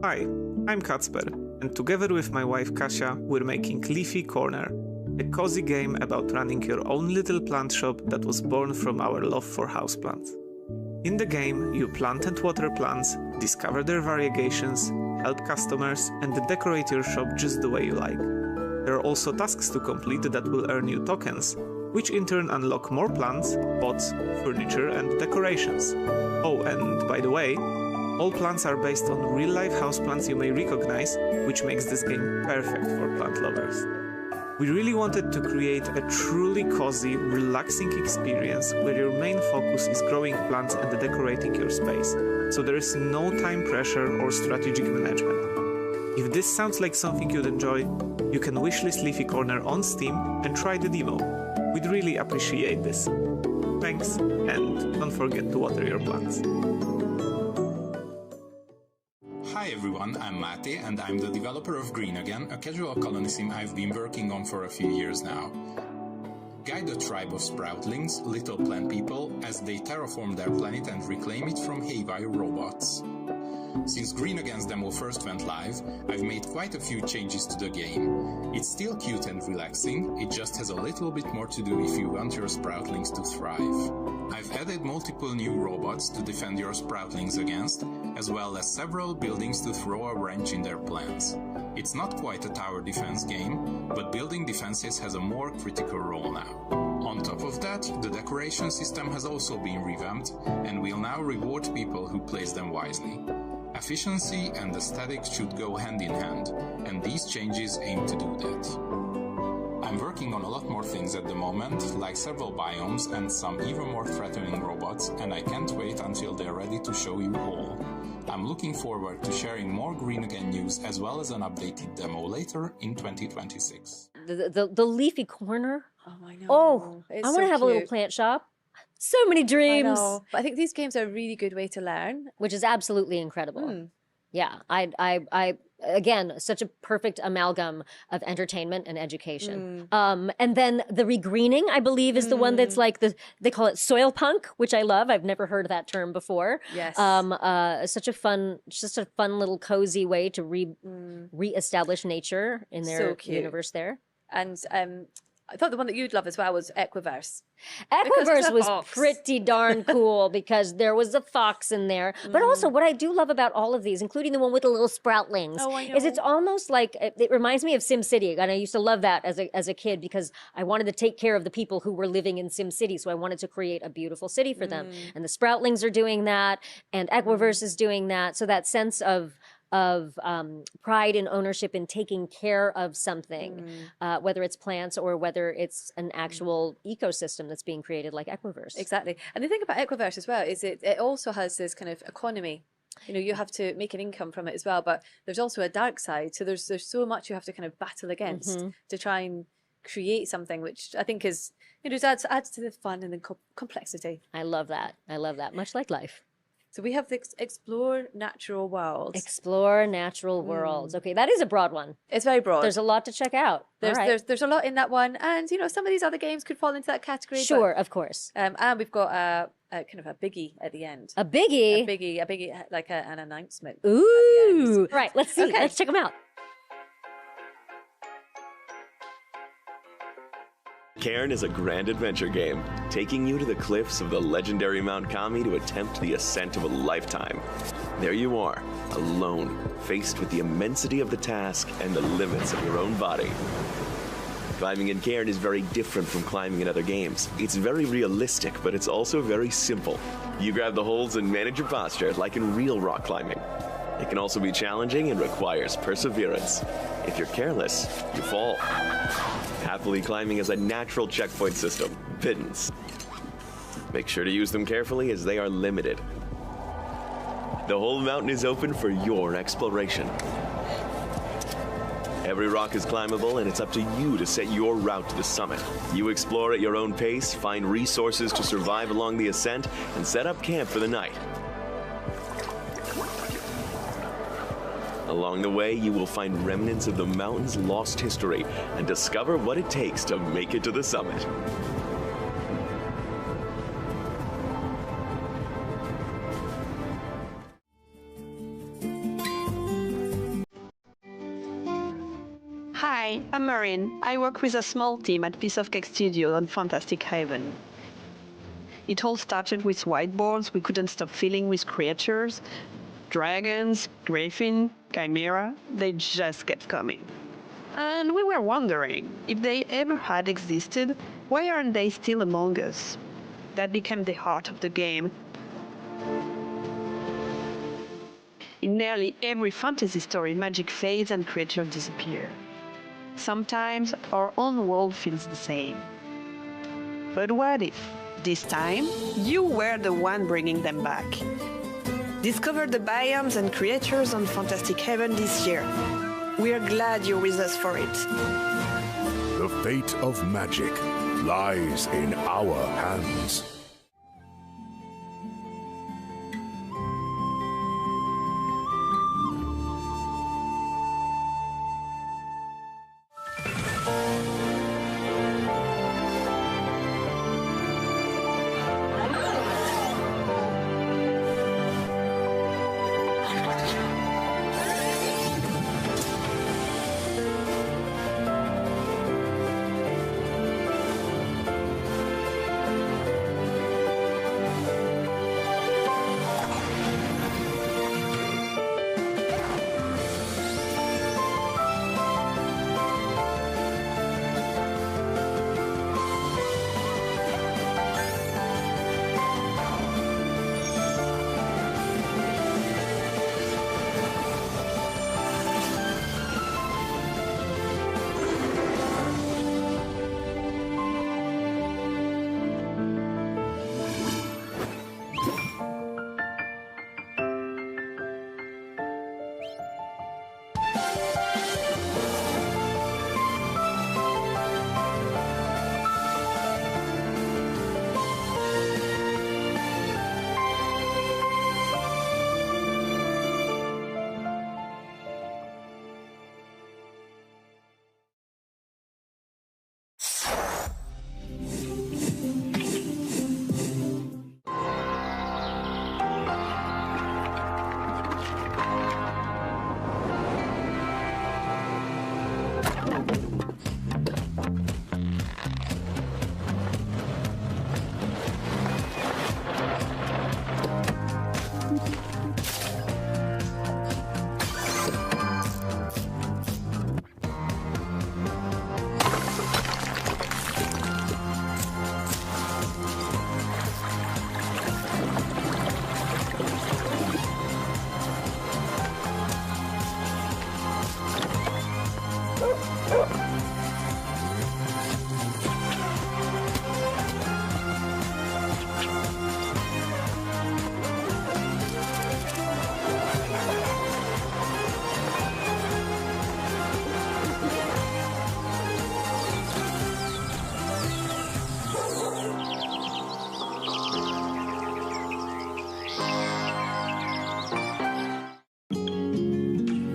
W: Hi, I'm Kacper, and together with my wife Kasia, we're making Leafy Corner, a cozy game about running your own little plant shop that was born from our love for houseplants. In the game, you plant and water plants, discover their variegations, help customers, and decorate your shop just the way you like. There are also tasks to complete that will earn you tokens, which in turn unlock more plants, pots, furniture, and decorations. Oh, and by the way, all plants are based on real-life houseplants you may recognize, which makes this game perfect for plant lovers. We really wanted to create a truly cozy, relaxing experience where your main focus is growing plants and decorating your space, so there is no time pressure or strategic management. If this sounds like something you'd enjoy, you can wishlist Leafy Corner on Steam and try the demo. We'd really appreciate this. Thanks, and don't forget to water your plants.
X: Hi everyone, I'm Mate and I'm the developer of Green Again, a casual colony sim I've been working on for a few years now. Guide a tribe of sproutlings, little plant people, as they terraform their planet and reclaim it from haywire robots. Since Green Again's demo first went live, I've made quite a few changes to the game. It's still cute and relaxing, it just has a little bit more to do if you want your sproutlings to thrive. I've added multiple new robots to defend your sproutlings against, as well as several buildings to throw a wrench in their plans. It's not quite a tower defense game, but building defenses has a more critical role now. On top of that, the decoration system has also been revamped, and will now reward people who place them wisely. Efficiency and aesthetics should go hand in hand, and these changes aim to do that. I'm I'm working on a lot more things at the moment, like several biomes and some even more threatening robots, and I can't wait until they're ready to show you all. I'm looking forward to sharing more Green Again news as well as an updated demo later in 2026.
B: The leafy corner.
A: Oh, I know.
B: Oh,
A: It's
B: I want to
A: so
B: have a little
A: cute.
B: plant shop. So many
A: I
B: dreams.
A: know. But I think these games are a really good way to learn.
B: Which is absolutely incredible. Yeah, I again, such a perfect amalgam of entertainment and education. And then the regreening, I believe, is the one that's like they call it soil punk, which I love. I've never heard that term before.
A: Yes.
B: Such a fun little cozy way to reestablish nature in their
A: So cute.
B: universe there.
A: And I thought the one that you'd love as well was Equiverse.
B: Equiverse was pretty darn cool because there was a fox in there. But also, what I do love about all of these, including the one with the little sproutlings, is it's almost like it reminds me of SimCity, and I used to love that as a kid because I wanted to take care of the people who were living in SimCity, so I wanted to create a beautiful city for them. And the sproutlings are doing that, and Equiverse is doing that. So that sense of pride and ownership in taking care of something, whether it's plants or whether it's an actual ecosystem that's being created like Equiverse.
A: Exactly. And the thing about Equiverse as well is it also has this kind of economy. You know, you have to make an income from it as well, but there's also a dark side. So there's so much you have to kind of battle against to try and create something, which I think is, you know, just adds to the fun and the complexity.
B: I love that. I love that. Much like life.
A: So we have the Explore Natural Worlds.
B: Explore Natural Worlds. Okay, that is a broad one.
A: It's very broad.
B: There's a lot to check out.
A: There's a lot in that one, and you know some of these other games could fall into that category.
B: Sure, of course.
A: And we've got a kind of a biggie at the end.
B: A biggie?
A: A biggie, like an announcement.
B: Ooh. Right. Let's see.
A: Okay.
B: Let's check them out.
M: Cairn is a grand adventure game, taking you to the cliffs of the legendary Mount Kami to attempt the ascent of a lifetime. There you are, alone, faced with the immensity of the task and the limits of your own body. Climbing in Cairn is very different from climbing in other games. It's very realistic, but it's also very simple. You grab the holds and manage your posture, like in real rock climbing. It can also be challenging and requires perseverance. If you're careless, you fall. Happily climbing has a natural checkpoint system, pittance. Make sure to use them carefully as they are limited. The whole mountain is open for your exploration. Every rock is climbable, and it's up to you to set your route to the summit. You explore at your own pace, find resources to survive along the ascent, and set up camp for the night. Along the way, you will find remnants of the mountain's lost history and discover what it takes to make it to the summit.
C: Hi, I'm Maureen. I work with a small team at Piece of Cake Studio on Fantastic Haven. It all started with whiteboards we couldn't stop filling with creatures. Dragons, griffin, chimera, they just kept coming. And we were wondering, if they ever had existed, why aren't they still among us? That became the heart of the game. In nearly every fantasy story, magic fades and creatures disappear. Sometimes our own world feels the same. But what if, this time, you were the one bringing them back? Discover the biomes and creatures on Fantastic Haven this year. We're glad you're with us for it.
I: The fate of magic lies in our hands.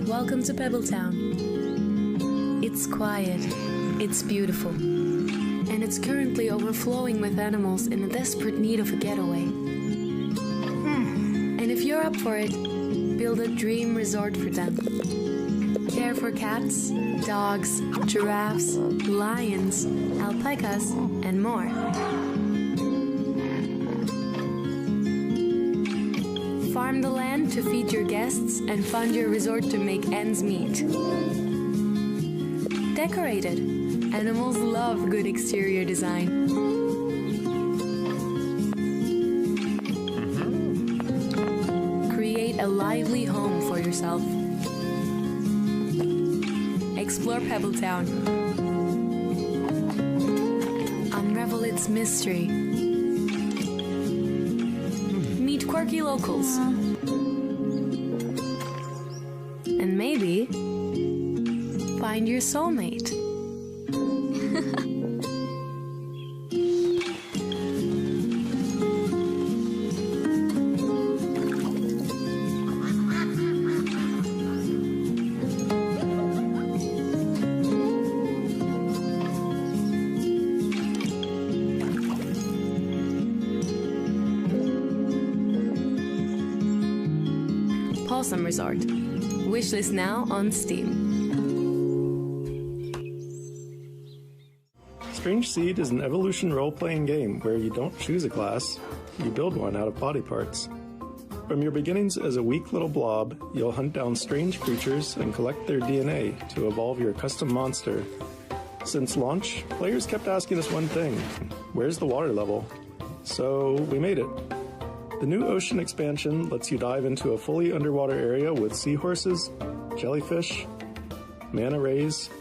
D: Welcome to Pebbletown. It's quiet, it's beautiful, and it's currently overflowing with animals in a desperate need of a getaway. And if you're up for it, build a dream resort for them. Care for cats, dogs, giraffes, lions, alpacas, and more. Farm the land to feed your guests and fund your resort to make ends meet. Decorate it. Animals love good exterior design. Create a lively home for yourself. Explore Pebbletown. Unravel its mystery. Meet quirky locals. And maybe find your soulmate. Possum Resort. Wishlist now on Steam.
E: Strange Seed is an evolution role-playing game where you don't choose a class, you build one out of body parts. From your beginnings as a weak little blob, you'll hunt down strange creatures and collect their DNA to evolve your custom monster. Since launch, players kept asking us one thing: where's the water level? So we made it. The new ocean expansion lets you dive into a fully underwater area with seahorses, jellyfish, manta rays,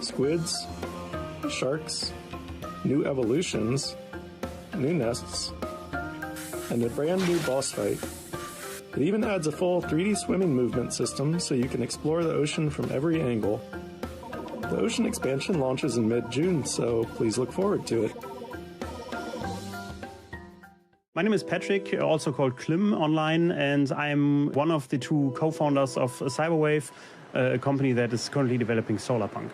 E: squids, sharks, new evolutions, new nests, and a brand new boss fight. It even adds a full 3D swimming movement system so you can explore the ocean from every angle. The ocean expansion launches in mid-June, so please look forward to it.
F: My name is Patrick, also called Klim online, and I'm one of the two co-founders of Cyberwave, a company that is currently developing Solarpunk.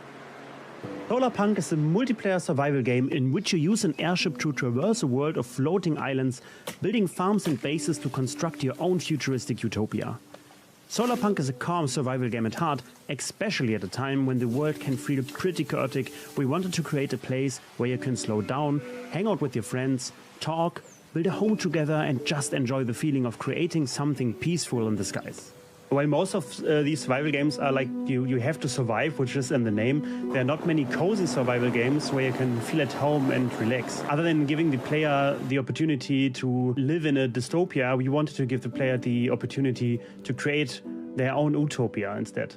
F: Solarpunk is a multiplayer survival game in which you use an airship to traverse a world of floating islands, building farms and bases to construct your own futuristic utopia. Solarpunk is a calm survival game at heart, especially at a time when the world can feel pretty chaotic. We wanted to create a place where you can slow down, hang out with your friends, talk, build a home together and just enjoy the feeling of creating something peaceful in the skies. While most of these survival games are like you have to survive, which is in the name, there are not many cozy survival games where you can feel at home and relax. Other than giving the player the opportunity to live in a dystopia, we wanted to give the player the opportunity to create their own utopia instead.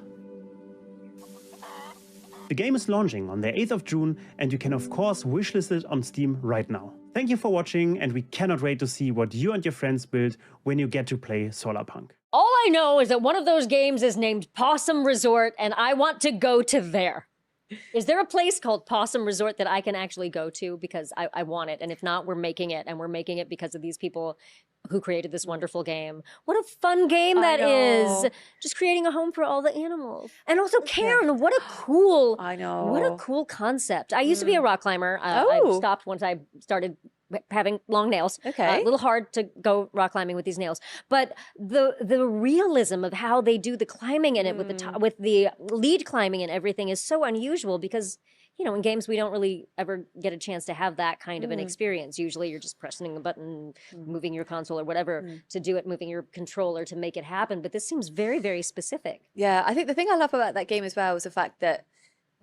F: The game is launching on the 8th of June, and you can of course wishlist it on Steam right now. Thank you for watching, and we cannot wait to see what you and your friends build when you get to play Solarpunk.
B: All I know is that one of those games is named Possum Resort, and I want to go to there. Is there a place called Possum Resort that I can actually go to? Because I want it, and if not, we're making it, and we're making it because of these people who created this wonderful game. What a fun game that is! Just creating a home for all the animals. And also Karen, what a cool, what a cool concept. I used to be a rock climber. I stopped once I started having long nails. A little hard to go rock climbing with these nails. But the realism of how they do the climbing in it with the lead climbing and everything is so unusual because, you know, in games we don't really ever get a chance to have that kind of an experience. Usually you're just pressing a button, moving your console or whatever to do it, moving your controller to make it happen. But this seems very, very specific.
A: Yeah, I think the thing I love about that game as well is the fact that,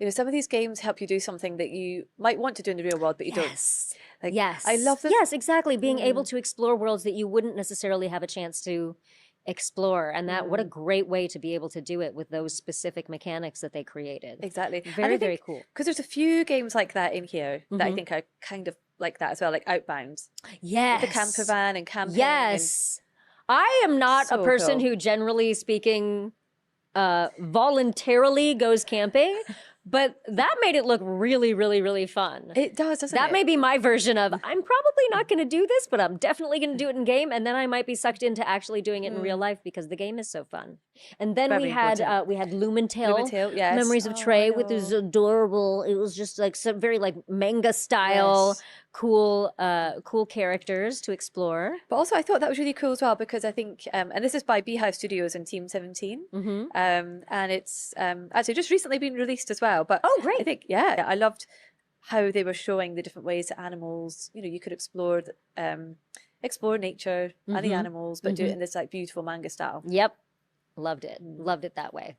A: you know, some of these games help you do something that you might want to do in the real world, but you don't. Like,
B: yes.
A: I love them.
B: Yes, exactly. Being able to explore worlds that you wouldn't necessarily have a chance to explore. And that, what a great way to be able to do it with those specific mechanics that they created.
A: Exactly.
B: Very, very cool.
A: Because there's a few games like that in here that I think are kind of like that as well, like Outbound.
B: Yes.
A: With the camper van and camping.
B: Yes. I am not a person who, generally speaking, voluntarily goes camping. But that made it look really, really, really fun.
A: It does, doesn't it?
B: That may be my version of, I'm probably not going to do this, but I'm definitely going to do it in game. And then I might be sucked into actually doing it in real life because the game is so fun. And then we had Lumentale,
A: yes.
B: Memories of Trey with this adorable, it was just like some very like manga style, cool characters to explore.
A: But also I thought that was really cool as well because I think, and this is by Beehive Studios and Team 17. And it's actually just recently been released as well. But
B: great.
A: I think, I loved how they were showing the different ways that animals, you know, you could explore nature and the animals, but do it in this like beautiful manga style.
B: Yep. Loved it. Loved it that way.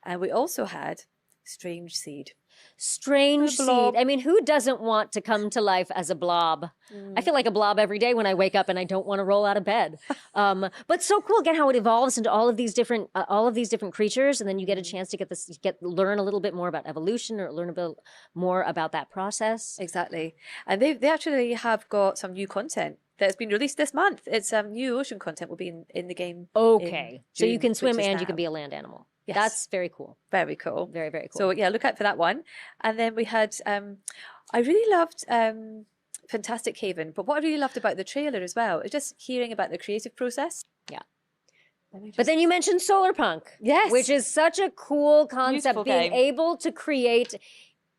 A: And we also had Strange Seed.
B: Strange Seed. I mean, who doesn't want to come to life as a blob? I feel like a blob every day when I wake up and I don't want to roll out of bed. But so cool again how it evolves into all of these different creatures, and then you get a chance to learn a little bit more about evolution or learn a bit more about that process.
A: Exactly. And they actually have got some new content that's been released this month. It's new ocean content will be in the game.
B: Okay. So you
A: June,
B: can swim
A: which is
B: and you
A: now.
B: can be a land animal.
A: Yes.
B: That's very cool.
A: Very cool.
B: Very, very cool.
A: So yeah, look out for that one. And then we had, I really loved Fantastic Haven, but what I really loved about the trailer as well is just hearing about the creative process.
B: Yeah. But then you mentioned Solarpunk.
A: Yes.
B: Which is such a cool concept.
A: Beautiful
B: being
A: game.
B: able to create,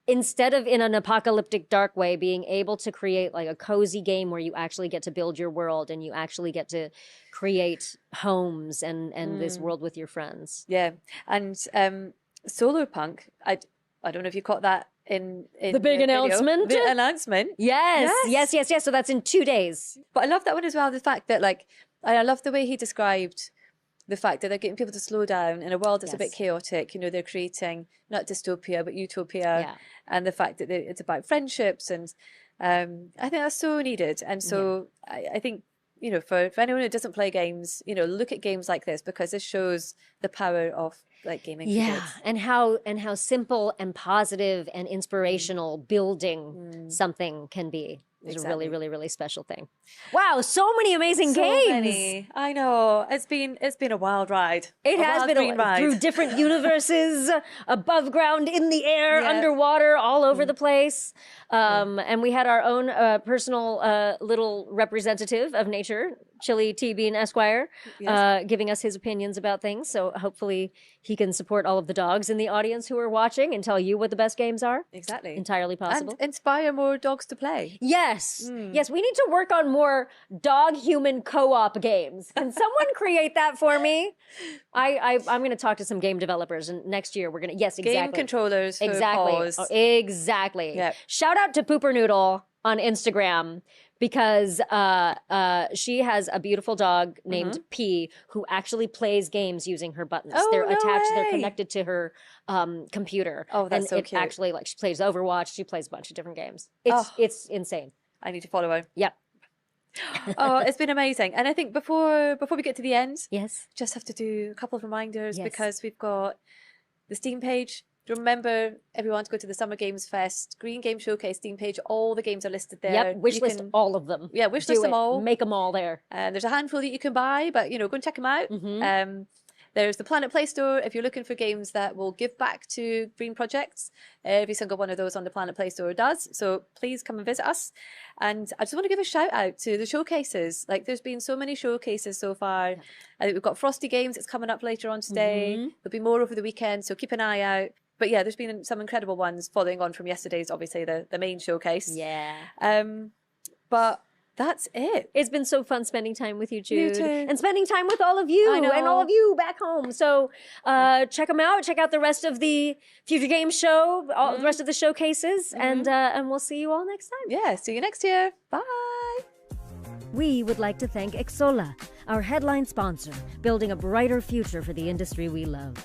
B: instead of in an apocalyptic dark way, being able to create like a cozy game where you actually get to build your world and you actually get to create homes and this world with your friends.
A: Yeah. And Solarpunk, I don't know if you caught that in
B: The big
A: video.
B: announcement?
A: The announcement.
B: Yes. So that's in 2 days.
A: But I love that one as well. The fact that I love the way he described the fact that they're getting people to slow down in a world that's a bit chaotic. You know, they're creating not dystopia, but utopia.
B: Yeah.
A: And the fact that it's about friendships. And I think that's so needed. And so I think, you know, for anyone who doesn't play games, you know, look at games like this because this shows the power of like gaming for kids.
B: and how simple and positive and inspirational building something can be. It's a really, really, really special thing. Wow, so many amazing games.
A: Many. I know. It's been a wild ride.
B: It has been through different universes, above ground, in the air, underwater, all over the place. And we had our own personal little representative of nature, Chili T. Bean Esquire, giving us his opinions about things. So hopefully he can support all of the dogs in the audience who are watching and tell you what the best games are.
A: Exactly.
B: Entirely possible.
A: And inspire more dogs to play.
B: Yes. Yes, we need to work on more dog-human co-op games. Can someone create that for me? I'm going to talk to some game developers, and next year we're going to, yes, exactly.
A: Game controllers for
B: exactly.
A: paws.
B: Oh, exactly.
A: Yep.
B: Shout out to Pooper Noodle on Instagram because she has a beautiful dog named P who actually plays games using her buttons.
A: Oh,
B: they're
A: no
B: attached, they're
A: way.
B: connected to her computer.
A: Oh, that's
B: and
A: so
B: it
A: cute.
B: actually, like, she plays Overwatch, she plays a bunch of different games. It's insane.
A: I need to follow her.
B: Yep.
A: Oh, it's been amazing. And I think before we get to the end,
B: yes,
A: just have to do a couple of reminders
B: Yes.
A: because we've got the Steam page remember, everyone, to go to the Summer Games Fest Green Game Showcase Steam page. All the games are listed there.
B: Yep, wishlist all of them.
A: Yeah, wishlist them all.
B: Make them all there.
A: There's a handful that you can buy, but, go and check them out. There's the Planet Play Store if you're looking for games that will give back to green projects. Every single one of those on the Planet Play Store does. So please come and visit us. And I just want to give a shout out to the showcases. Like, there's been so many showcases so far. I think we've got Frosty Games that's coming up later on today. There'll be more over the weekend, so keep an eye out. But yeah, there's been some incredible ones following on from yesterday's, obviously, the main showcase.
B: Yeah.
A: But that's it.
B: It's been so fun spending time with you, Jude.
A: You too.
B: And spending time with all of you and all of you back home. So check them out. Check out the rest of the Future Games show, the rest of the showcases, and we'll see you all next time.
A: Yeah, see you next year. Bye.
B: We would like to thank Exola, our headline sponsor, building a brighter future for the industry we love.